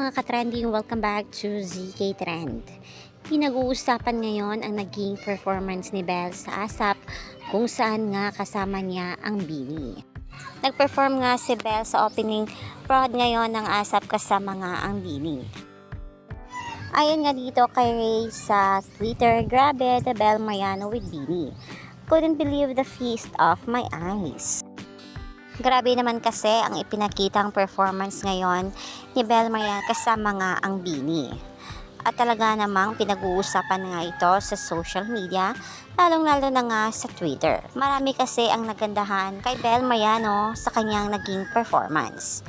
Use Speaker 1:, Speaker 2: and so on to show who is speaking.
Speaker 1: mga ka-trending, welcome back to ZK Trend. Pinag-uusapan ngayon ang naging performance ni Belle sa ASAP kung saan nga kasama niya ang Bini. Nag-perform nga si Belle sa opening prod ngayon ng ASAP kasama nga ang Bini. Ayon nga dito kay Ray sa Twitter, grabe the Belle Mariano with Bini. Couldn't believe the feast of my eyes. Grabe naman kasi ang ipinakitang performance ngayon ni Belle Mariano kasama nga ang Bini. At talaga namang pinag-uusapan nga ito sa social media, lalong-lalo na nga sa Twitter. Marami kasi ang nagandahan kay Belle Mariano sa kanyang naging performance.